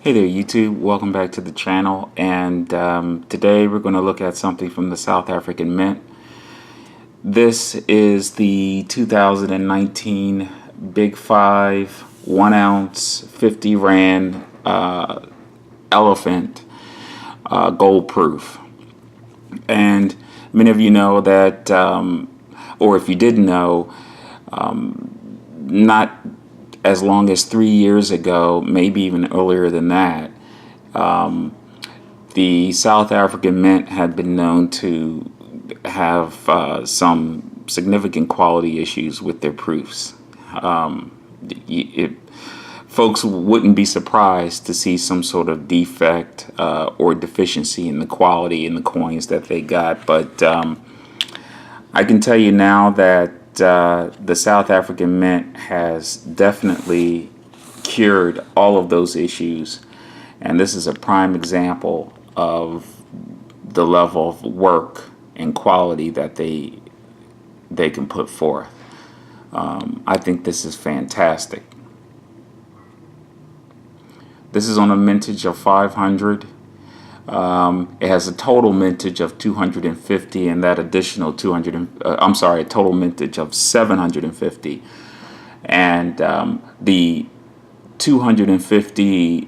Hey there YouTube, welcome back to the channel, and today we're going to look at something from the South African Mint. This is the 2019 Big 5 1 ounce 50 Rand elephant gold proof. And many of you know that, or if you didn't know, not as long as 3 years ago, maybe even earlier than that, the South African Mint had been known to have some significant quality issues with their proofs. It, folks wouldn't be surprised to see some sort of defect or deficiency in the quality in the coins that they got, but I can tell you now that the South African Mint has definitely cured all of those issues, and this is a prime example of the level of work and quality that they can put forth. I think this is fantastic. This is on a mintage of 500. It has a total mintage of 250, and that additional 200, a total mintage of 750. And the 250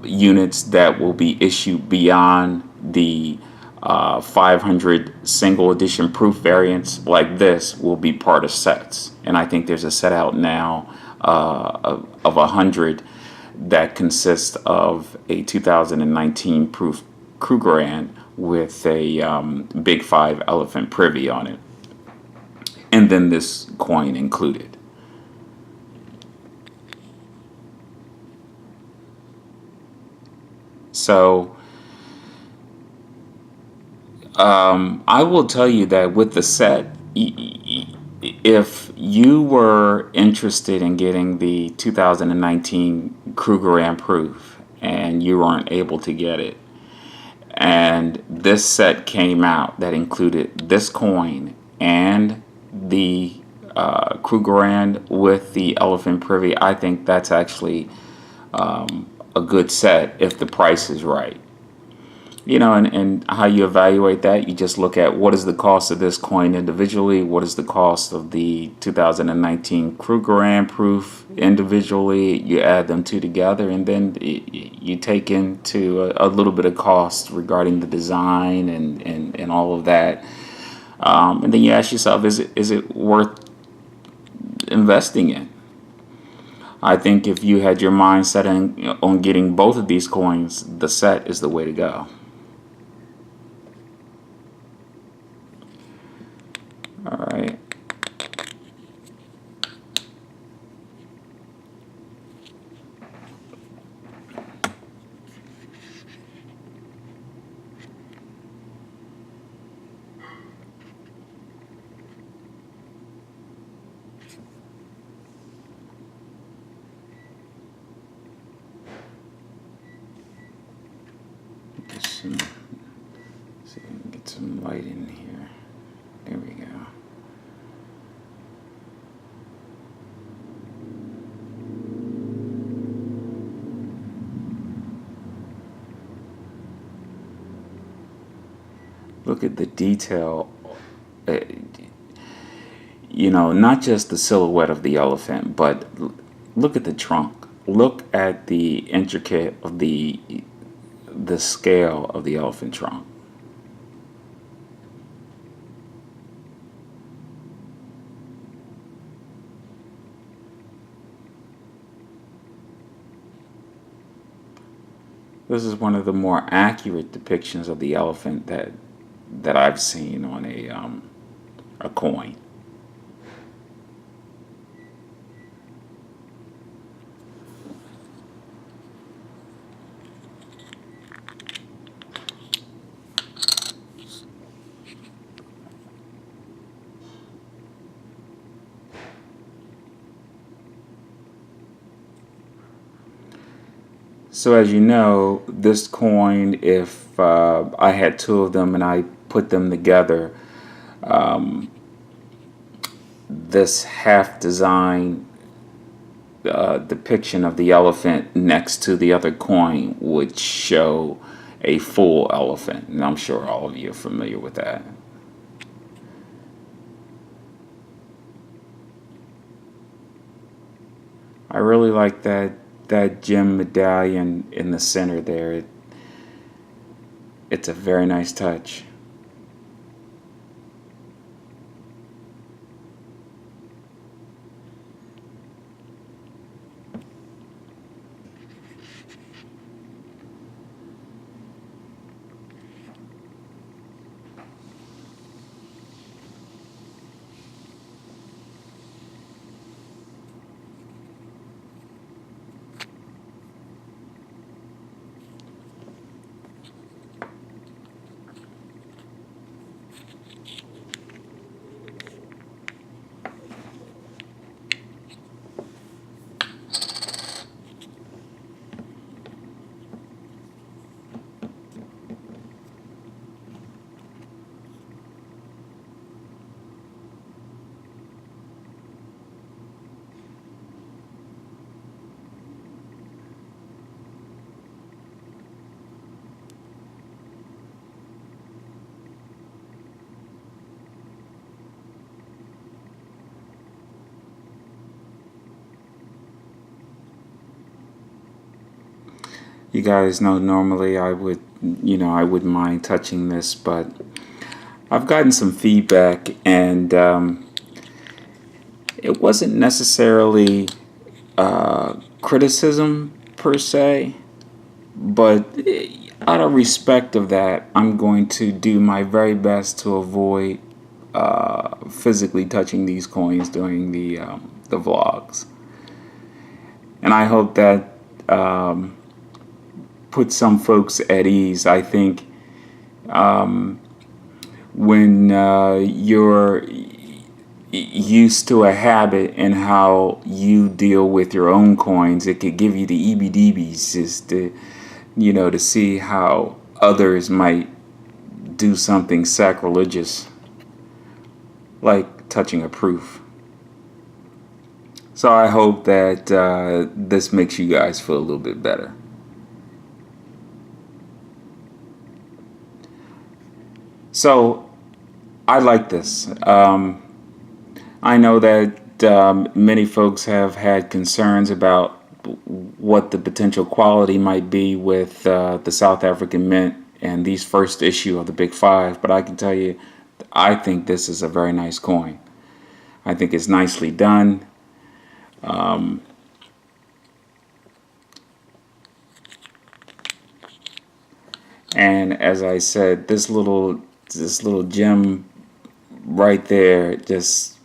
units that will be issued beyond the 500 single edition proof variants like this will be part of sets. And I think there's a set out now of 100 that consists of a 2019 proof Krugerrand with a Big 5 elephant privy on it, and then this coin included. So I will tell you that with the set, if you were interested in getting the 2019 Krugerrand proof and you weren't able to get it, and this set came out that included this coin and the Krugerrand with the elephant privy, I think that's actually a good set if the price is right. You know, and how you evaluate that, you just look at what is the cost of this coin individually, what is the cost of the 2019 Krugerrand proof individually, you add them two together, and then you take into a little bit of cost regarding the design and all of that. And then you ask yourself, is it worth investing in? I think if you had your mind set on getting both of these coins, the set is the way to go. All right. See if we can get some light in here. There we go. Look at the detail, you know, not just the silhouette of the elephant, but look at the trunk. Look at the intricate of the scale of the elephant trunk. This is one of the more accurate depictions of the elephant that I've seen on a coin. So as you know, this coin, if I had two of them and I put them together, this half design depiction of the elephant next to the other coin would show a full elephant, and I'm sure all of you are familiar with that. I really like that gem medallion in the center there. It's a very nice touch. You guys know normally I wouldn't mind touching this, but I've gotten some feedback, and it wasn't necessarily criticism per se, but out of respect of that, I'm going to do my very best to avoid physically touching these coins during the vlogs, and I hope that puts some folks at ease. I think when you're used to a habit and how you deal with your own coins, it could give you the EBDBs just to see how others might do something sacrilegious like touching a proof. So I hope that this makes you guys feel a little bit better. So I like this. I know that many folks have had concerns about what the potential quality might be with the South African Mint and these first issue of the Big Five, but I can tell you, I think this is a very nice coin. I think it's nicely done. And as I said, this little gem right there, just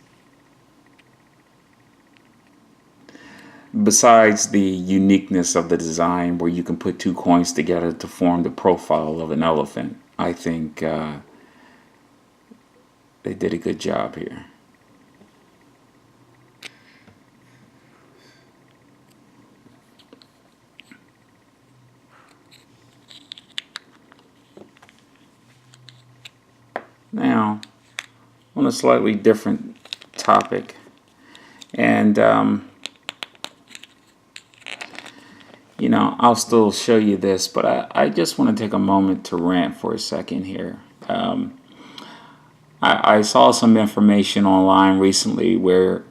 besides the uniqueness of the design where you can put two coins together to form the profile of an elephant, I think they did a good job here. Now, on a slightly different topic, and I'll still show you this, but I just want to take a moment to rant for a second here. I saw some information online recently where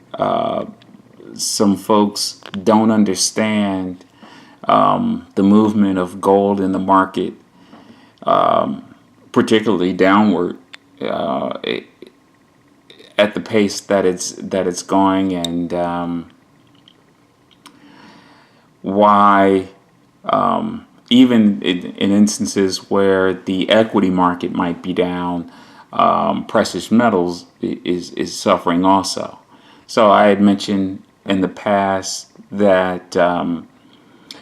some folks don't understand the movement of gold in the market, particularly downward, at the pace that it's going, and why even in instances where the equity market might be down, precious metals is suffering also. So I had mentioned in the past that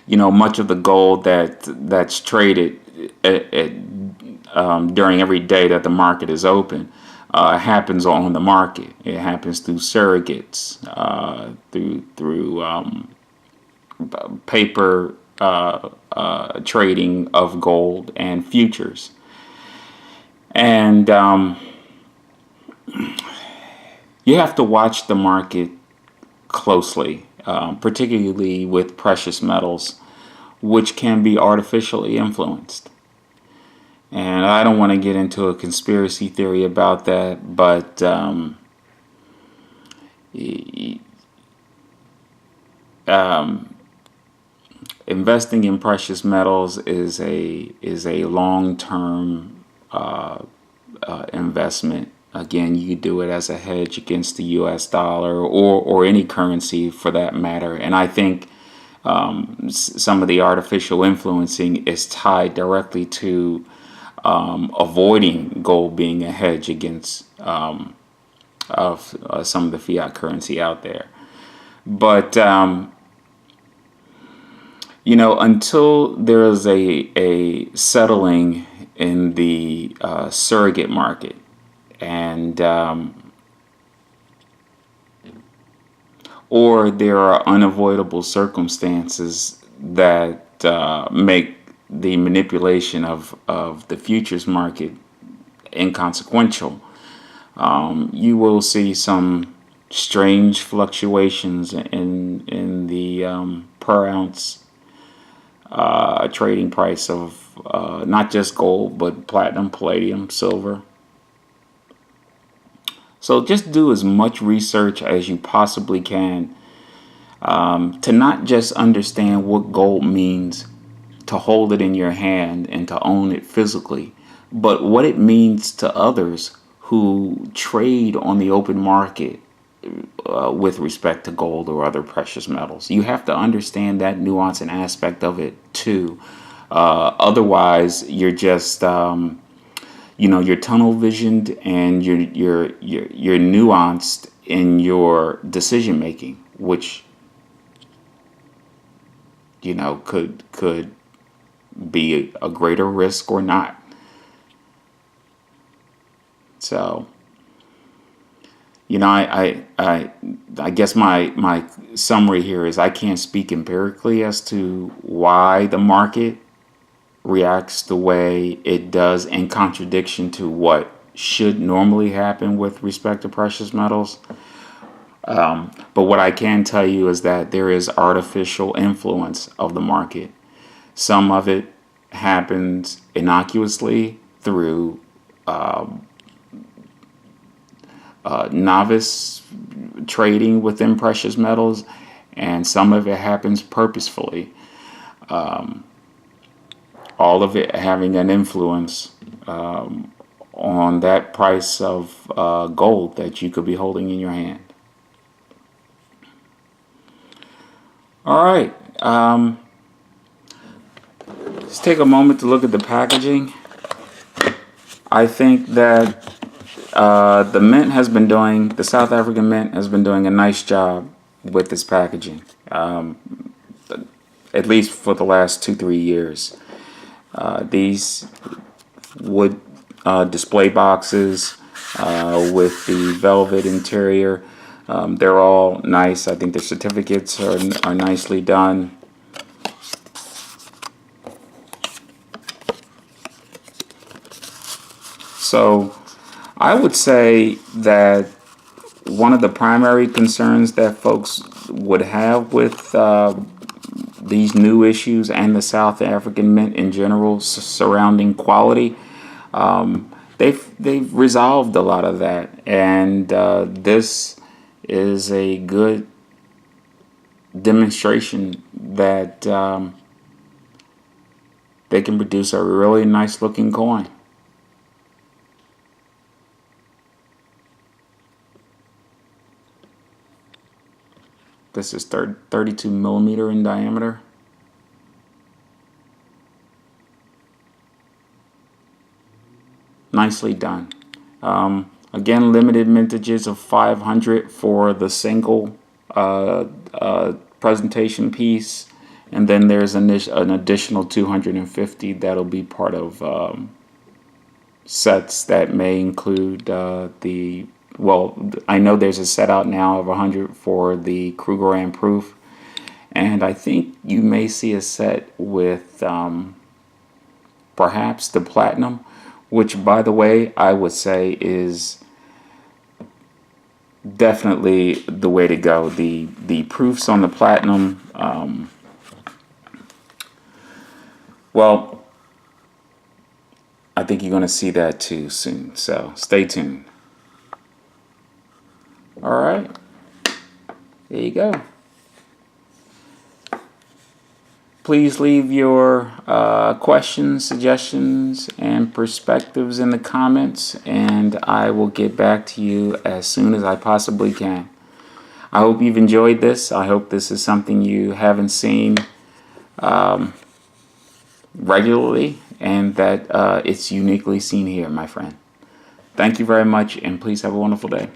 much of the gold that's traded during every day that the market is open happens on the market. It happens through surrogates, through paper trading of gold and futures. And you have to watch the market closely. particularly with precious metals, which can be artificially influenced. And I don't want to get into a conspiracy theory about that, but investing in precious metals is a long-term investment. Again, you do it as a hedge against the U.S. dollar or any currency for that matter. And I think some of the artificial influencing is tied directly to avoiding gold being a hedge against some of the fiat currency out there. But until there is a settling in the surrogate market, and or there are unavoidable circumstances that make the manipulation of the futures market inconsequential, you will see some strange fluctuations in the per ounce trading price of not just gold, but platinum, palladium, silver. So just do as much research as you possibly can to not just understand what gold means, to hold it in your hand and to own it physically, but what it means to others who trade on the open market with respect to gold or other precious metals. You have to understand that nuance and aspect of it too. Otherwise, you're just you're tunnel visioned and you're nuanced in your decision making, which could be a greater risk or not. So, I guess my summary here is I can't speak empirically as to why the market reacts the way it does in contradiction to what should normally happen with respect to precious metals. But what I can tell you is that there is artificial influence of the market. Some of it happens innocuously through novice trading within precious metals, and some of it happens purposefully. All of it having an influence on that price of gold that you could be holding in your hand. All right. Let's take a moment to look at the packaging. I think that the South African Mint has been doing a nice job with this packaging, at least for the last 2-3 years. These wood display boxes with the velvet interior, they're all nice. I think the certificates are nicely done. So I would say that one of the primary concerns that folks would have with these new issues and the South African Mint in general surrounding quality, they've resolved a lot of that, and this is a good demonstration that they can produce a really nice looking coin. This is 32 millimeter in diameter. Nicely done. Again, limited mintages of 500 for the single presentation piece, and then there's an additional 250 that'll be part of sets that may include I know there's a set out now of 100 for the Krugerrand proof, and I think you may see a set with perhaps the platinum, which, by the way, I would say is definitely the way to go. The proofs on the platinum, well, I think you're going to see that too soon. So stay tuned. All right. There you go. Please leave your questions, suggestions, and perspectives in the comments, and I will get back to you as soon as I possibly can. I hope you've enjoyed this. I hope this is something you haven't seen regularly, and that it's uniquely seen here, my friend. Thank you very much, and please have a wonderful day.